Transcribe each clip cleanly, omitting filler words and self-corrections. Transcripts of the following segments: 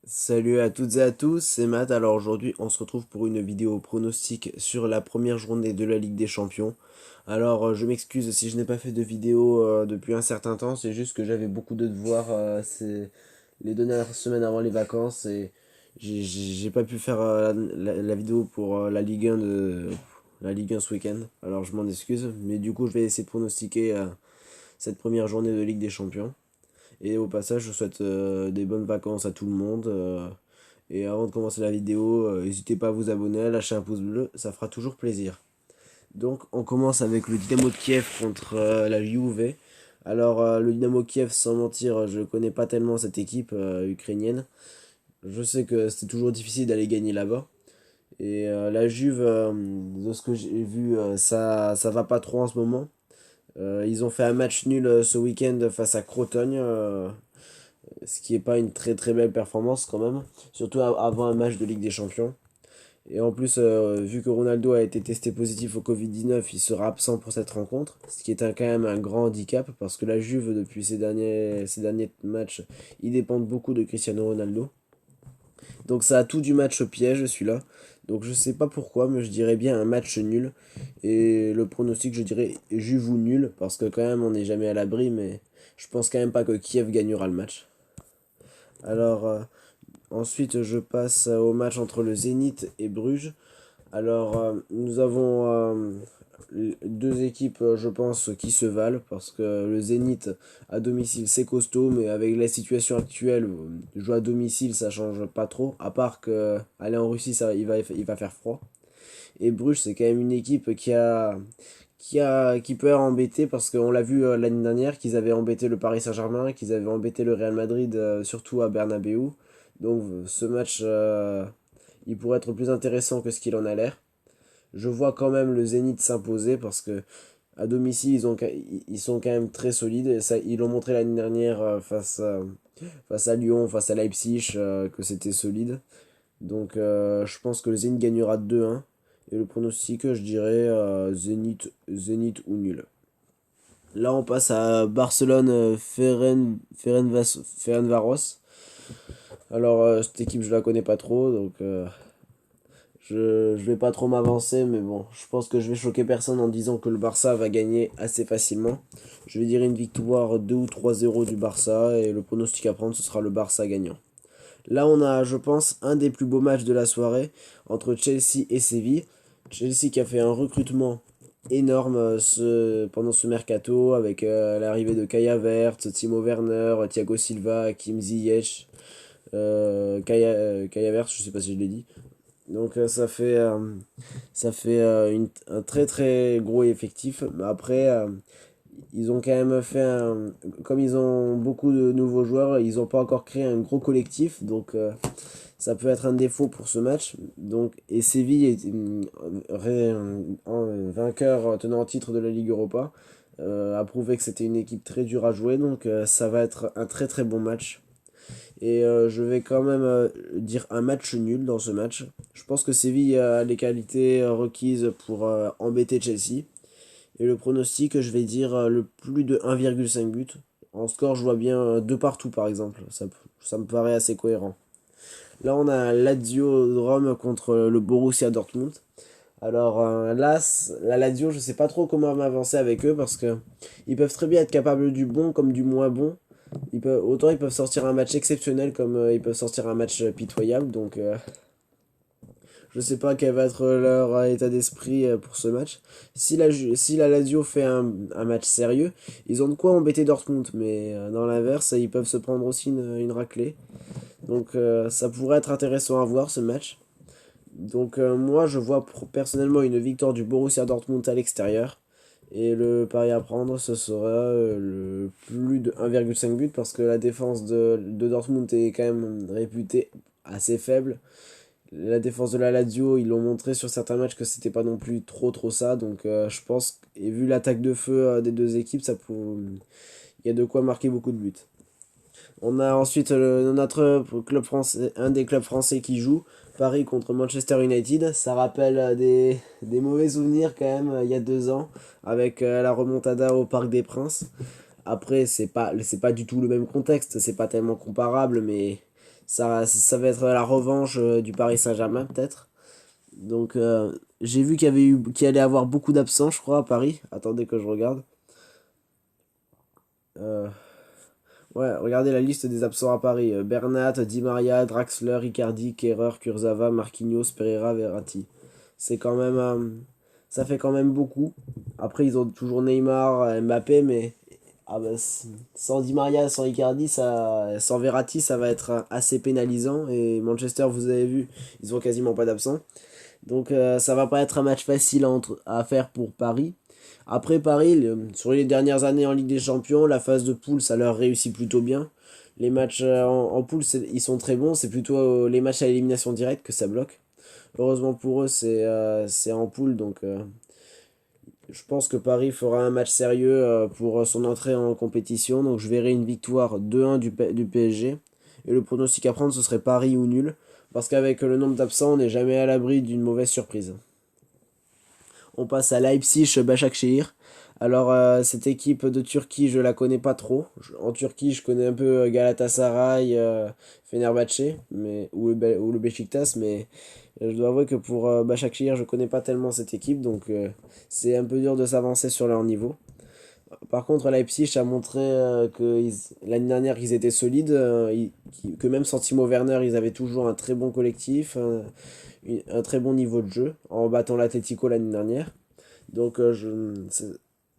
Salut à toutes et à tous, c'est Matt. Alors aujourd'hui, on se retrouve pour une vidéo pronostic sur la première journée de la Ligue des Champions. Alors je m'excuse si je n'ai pas fait de vidéo depuis un certain temps, c'est juste que j'avais beaucoup de devoirs les dernières semaines avant les vacances et j'ai pas pu faire la vidéo pour la Ligue 1 ce week-end. Alors je m'en excuse, mais du coup je vais essayer de pronostiquer cette première journée de Ligue des Champions. Et au passage, je souhaite des bonnes vacances à tout le monde. Et avant de commencer la vidéo, n'hésitez pas à vous abonner, à lâcher un pouce bleu, ça fera toujours plaisir. Donc on commence avec le Dynamo de Kiev contre la Juve. Alors le Dynamo Kiev, sans mentir, je connais pas tellement cette équipe ukrainienne. Je sais que c'est toujours difficile d'aller gagner là-bas. Et la Juve, de ce que j'ai vu, ça va pas trop en ce moment. Ils ont fait un match nul ce week-end face à Crotone, ce qui est pas une très très belle performance quand même, surtout avant un match de Ligue des Champions. Et en plus, vu que Ronaldo a été testé positif au Covid-19, il sera absent pour cette rencontre, ce qui est quand même un grand handicap, parce que la Juve, depuis ces derniers matchs, ils dépendent beaucoup de Cristiano Ronaldo. Donc ça a tout du match piège, celui-là. Donc je sais pas pourquoi, mais je dirais bien un match nul. Et le pronostic, je dirais Juve ou nul, parce que quand même, on n'est jamais à l'abri, mais je pense quand même pas que Kiev gagnera le match. Alors, ensuite, je passe au match entre le Zénith et Bruges. Alors, nous avons deux équipes, je pense, qui se valent parce que le Zénith à domicile c'est costaud, mais avec la situation actuelle, jouer à domicile ça change pas trop. À part que aller en Russie, il va faire froid. Et Bruges, c'est quand même une équipe qui peut embêter parce qu'on l'a vu l'année dernière qu'ils avaient embêté le Paris Saint-Germain, qu'ils avaient embêté le Real Madrid, surtout à Bernabeu. Donc ce match, il pourrait être plus intéressant que ce qu'il en a l'air. Je vois quand même le Zénith s'imposer parce que à domicile ils sont quand même très solides. Et ça, ils l'ont montré l'année dernière face à Lyon, face à Leipzig, que c'était solide. Donc je pense que le Zénith gagnera 2-1. Et le pronostic, je dirais Zénith ou nul. Là, on passe à Barcelone Ferencvaros. Alors, cette équipe, je la connais pas trop, donc je vais pas trop m'avancer, mais bon, je pense que je vais choquer personne en disant que le Barça va gagner assez facilement. Je vais dire une victoire 2 ou 3-0 du Barça, et le pronostic à prendre, ce sera le Barça gagnant. Là, on a, je pense, un des plus beaux matchs de la soirée entre Chelsea et Séville. Chelsea qui a fait un recrutement énorme pendant ce mercato avec l'arrivée de Kai Havertz, Timo Werner, Thiago Silva, Kim Ziyech, Kai Havertz, je sais pas si je l'ai dit. Donc ça fait un très très gros effectif. Mais après, ils ont quand même comme ils ont beaucoup de nouveaux joueurs, ils n'ont pas encore créé un gros collectif. Donc ça peut être un défaut pour ce match. Donc, et Séville est vainqueur tenant en titre de la Ligue Europa. A prouvé que c'était une équipe très dure à jouer. Donc ça va être un très très bon match. Et je vais quand même dire un match nul dans ce match. Je pense que Séville a les qualités requises pour embêter Chelsea. Et le pronostic, je vais dire le plus de 1,5 but. En score, je vois bien 2 partout par exemple. Ça me paraît assez cohérent. Là, on a Lazio de Rome contre le Borussia Dortmund. Alors là, la Lazio, je sais pas trop comment m'avancer avec eux parce que ils peuvent très bien être capables du bon comme du moins bon. Autant ils peuvent sortir un match exceptionnel comme ils peuvent sortir un match pitoyable. Donc je sais pas quel va être leur état d'esprit pour ce match. Si la Lazio fait un match sérieux, ils ont de quoi embêter Dortmund. Mais dans l'inverse, ils peuvent se prendre aussi une raclée. Donc ça pourrait être intéressant à voir ce match. Donc moi je vois personnellement une victoire du Borussia Dortmund à l'extérieur. Et le pari à prendre, ce sera le plus de 1,5 but parce que la défense de Dortmund est quand même réputée assez faible. La défense de la Lazio, ils l'ont montré sur certains matchs que c'était pas non plus trop ça. Donc je pense, et vu l'attaque de feu des deux équipes, il y a de quoi marquer beaucoup de buts. On a ensuite notre club français, un des clubs français qui joue, Paris contre Manchester United. Ça rappelle des mauvais souvenirs quand même il y a 2 ans avec la remontada au Parc des Princes. Après, c'est pas du tout le même contexte, c'est pas tellement comparable, mais ça va être la revanche du Paris Saint-Germain, peut-être. Donc, j'ai vu qu'il allait avoir beaucoup d'absents, je crois, à Paris. Attendez que je regarde. Euh, ouais, regardez la liste des absents à Paris. Bernat, Di Maria, Draxler, Icardi, Kerrer, Kurzawa, Marquinhos, Pereira, Verratti. C'est quand même, ça fait quand même beaucoup. Après, ils ont toujours Neymar, Mbappé, mais sans Di Maria, sans Icardi, sans Verratti, ça va être assez pénalisant. Et Manchester, vous avez vu, ils ont quasiment pas d'absents. Donc ça va pas être un match facile à faire pour Paris. Après Paris, sur les dernières années en Ligue des Champions, la phase de poule, ça leur réussit plutôt bien. Les matchs en poule, ils sont très bons. C'est plutôt les matchs à élimination directe que ça bloque. Heureusement pour eux, c'est en poule. Donc je pense que Paris fera un match sérieux pour son entrée en compétition. Donc je verrai une victoire 2-1 du PSG. Et le pronostic à prendre, ce serait Paris ou nul. Parce qu'avec le nombre d'absents, on n'est jamais à l'abri d'une mauvaise surprise. On passe à Leipzig-Başakşehir. Alors, cette équipe de Turquie, je la connais pas trop. En Turquie, je connais un peu Galatasaray, Fenerbahçe, ou le Beşiktaş, mais je dois avouer que pour Başakşehir, je connais pas tellement cette équipe, donc c'est un peu dur de s'avancer sur leur niveau. Par contre, Leipzig a montré que l'année dernière, qu'ils étaient solides, que même sans Timo Werner, ils avaient toujours un très bon collectif, un très bon niveau de jeu, en battant l'Atlético l'année dernière. Donc,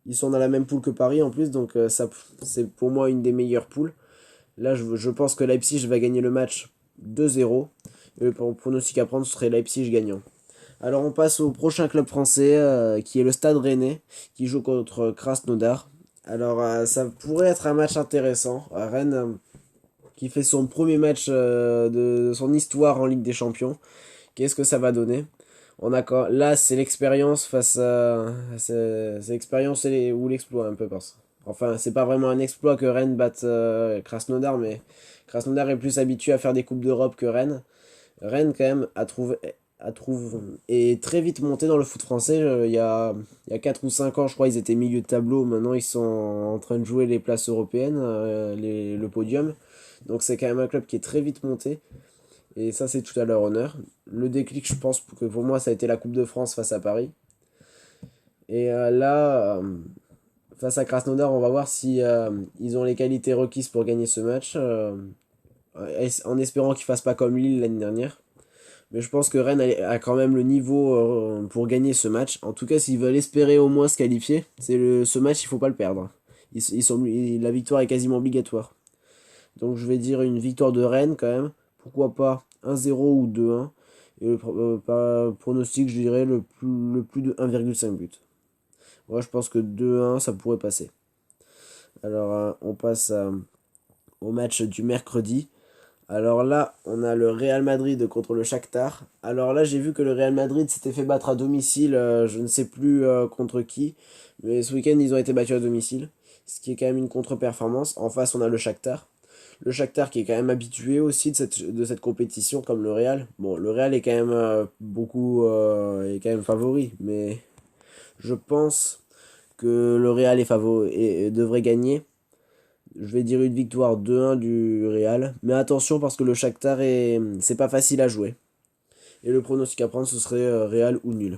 ils sont dans la même poule que Paris en plus, donc c'est pour moi une des meilleures poules. Là, je pense que Leipzig va gagner le match 2-0. Et le pronostic à prendre serait Leipzig gagnant. Alors on passe au prochain club français qui est le Stade Rennais qui joue contre Krasnodar. Alors ça pourrait être un match intéressant. Rennes qui fait son premier match de son histoire en Ligue des Champions. Qu'est-ce que ça va donner? Là c'est l'expérience face à c'est l'expérience ou l'exploit un peu parce. Enfin c'est pas vraiment un exploit que Rennes batte Krasnodar, mais Krasnodar est plus habitué à faire des coupes d'Europe que Rennes. Rennes, quand même, est très vite monté dans le foot français. Il y a 4 ou 5 ans, je crois, ils étaient milieu de tableau. Maintenant, ils sont en train de jouer les places européennes, le podium. Donc, c'est quand même un club qui est très vite monté. Et ça, c'est tout à leur honneur. Le déclic, je pense que pour moi, ça a été la Coupe de France face à Paris. Et là, face à Krasnodar, on va voir si ils ont les qualités requises pour gagner ce match. En espérant qu'ils fassent pas comme Lille l'année dernière. Mais je pense que Rennes a quand même le niveau pour gagner ce match. En tout cas, s'ils veulent espérer au moins se qualifier, ce match, il faut pas le perdre. La victoire est quasiment obligatoire. Donc je vais dire une victoire de Rennes quand même. Pourquoi pas 1-0 ou 2-1. Et pronostic, je dirais le plus de 1,5 but. Moi, je pense que 2-1, ça pourrait passer. Alors, on passe au match du mercredi. Alors là, on a le Real Madrid contre le Shakhtar. Alors là, j'ai vu que le Real Madrid s'était fait battre à domicile, je ne sais plus contre qui, mais ce week-end, ils ont été battus à domicile, ce qui est quand même une contre-performance. En face, on a le Shakhtar. Le Shakhtar qui est quand même habitué aussi de cette compétition comme le Real. Bon, le Real est quand même est quand même favori, mais je pense que le Real est favori et devrait gagner. Je vais dire une victoire 2-1 du Real. Mais attention parce que le Shakhtar c'est pas facile à jouer. Et le pronostic à prendre ce serait Real ou nul.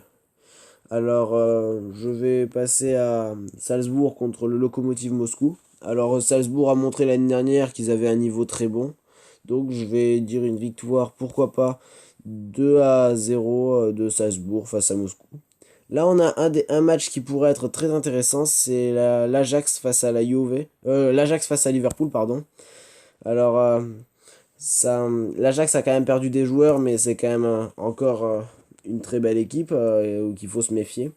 Alors je vais passer à Salzbourg contre le Lokomotiv Moscou. Alors Salzbourg a montré l'année dernière qu'ils avaient un niveau très bon. Donc je vais dire une victoire, pourquoi pas 2-0 de Salzbourg face à Moscou. Là, on a un match qui pourrait être très intéressant, c'est l'Ajax face à la Juve. L'Ajax face à Liverpool, pardon. Alors, l'Ajax a quand même perdu des joueurs, mais c'est quand même encore une très belle équipe qu'il faut se méfier.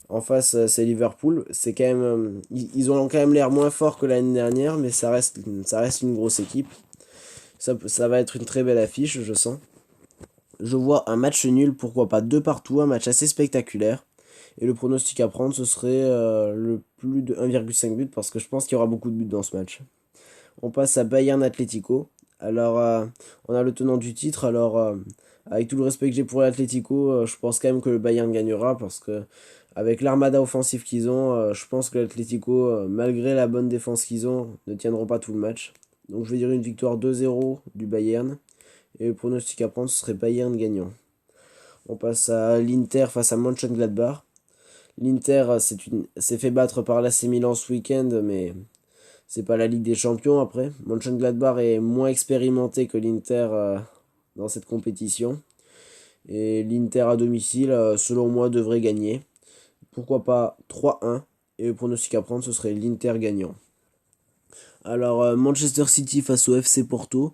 En face, c'est Liverpool. C'est quand même, ils ont quand même l'air moins forts que l'année dernière, mais ça reste une grosse équipe. Ça va être une très belle affiche, je sens. Je vois un match nul, pourquoi pas 2 partout, un match assez spectaculaire. Et le pronostic à prendre, ce serait le plus de 1,5 but parce que je pense qu'il y aura beaucoup de buts dans ce match. On passe à Bayern Atlético. Alors, on a le tenant du titre. Alors, avec tout le respect que j'ai pour l'Atlético, je pense quand même que le Bayern gagnera parce que Avec l'armada offensive qu'ils ont, je pense que l'Atlético, malgré la bonne défense qu'ils ont, ne tiendront pas tout le match. Donc je vais dire une victoire 2-0 du Bayern. Et le pronostic à prendre, ce serait Bayern gagnant. On passe à l'Inter face à Mönchengladbach. L'Inter s'est fait battre par l'AC Milan ce week-end, mais c'est pas la Ligue des Champions après. Mönchengladbach est moins expérimenté que l'Inter dans cette compétition. Et l'Inter à domicile, selon moi, devrait gagner. Pourquoi pas 3-1. Et le pronostic à prendre, ce serait l'Inter gagnant. Alors, Manchester City face au FC Porto.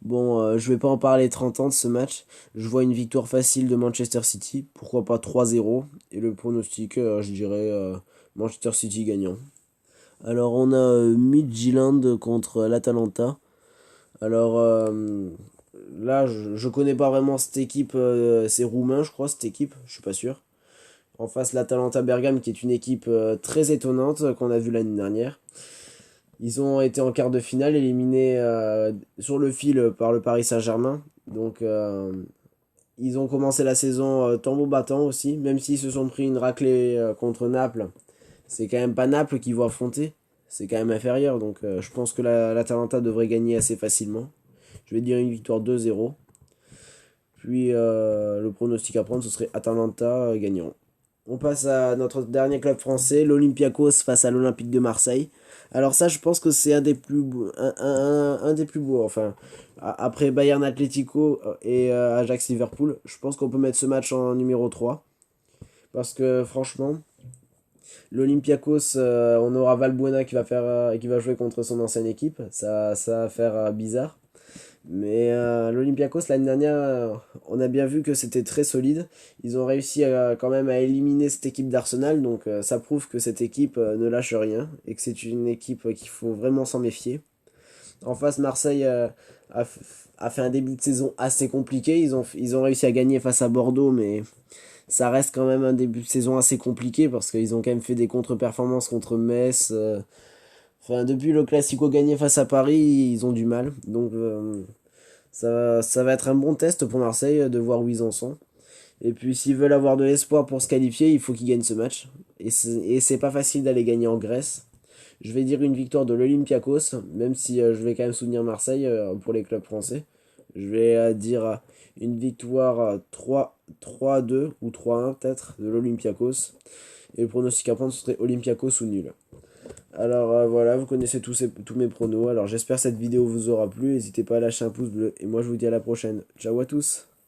Bon, je vais pas en parler 30 ans de ce match. Je vois une victoire facile de Manchester City. Pourquoi pas 3-0. Et le pronostic, je dirais Manchester City gagnant. Alors, on a Midtjylland contre l'Atalanta. Alors, là, je connais pas vraiment cette équipe. C'est roumain, je crois, cette équipe. Je suis pas sûr. En face, l'Atalanta Bergame, qui est une équipe très étonnante qu'on a vue l'année dernière. Ils ont été en quart de finale, éliminés sur le fil par le Paris Saint-Germain. Donc, ils ont commencé la saison tambour battant aussi, même s'ils se sont pris une raclée contre Naples. C'est quand même pas Naples qu'ils vont affronter. C'est quand même inférieur. Donc, je pense que l'Atalanta devrait gagner assez facilement. Je vais dire une victoire 2-0. Puis, le pronostic à prendre, ce serait Atalanta gagnant. On passe à notre dernier club français, l'Olympiakos face à l'Olympique de Marseille. Alors ça, je pense que c'est un des plus beaux, un des plus beaux. Enfin, après Bayern Atlético et Ajax Liverpool, je pense qu'on peut mettre ce match en numéro 3. Parce que franchement, l'Olympiakos, on aura Valbuena qui va jouer contre son ancienne équipe. Ça va faire bizarre. Mais l'Olympiakos, l'année dernière, on a bien vu que c'était très solide. Ils ont réussi quand même à éliminer cette équipe d'Arsenal. Donc ça prouve que cette équipe ne lâche rien. Et que c'est une équipe qu'il faut vraiment s'en méfier. En face, Marseille a fait un début de saison assez compliqué. Ils ont réussi à gagner face à Bordeaux. Mais ça reste quand même un début de saison assez compliqué. Parce qu'ils ont quand même fait des contre-performances contre Metz. Enfin, depuis le Classico gagné face à Paris, ils ont du mal. Donc ça va être un bon test pour Marseille de voir où ils en sont. Et puis s'ils veulent avoir de l'espoir pour se qualifier, il faut qu'ils gagnent ce match. Et c'est pas facile d'aller gagner en Grèce. Je vais dire une victoire de l'Olympiakos, même si je vais quand même soutenir Marseille pour les clubs français. Je vais dire une victoire 3-2 ou 3-1 peut-être de l'Olympiakos. Et le pronostic à prendre, ce serait Olympiakos ou nul. Alors voilà, vous connaissez tous mes pronos. Alors j'espère que cette vidéo vous aura plu. N'hésitez pas à lâcher un pouce bleu. Et moi je vous dis à la prochaine. Ciao à tous.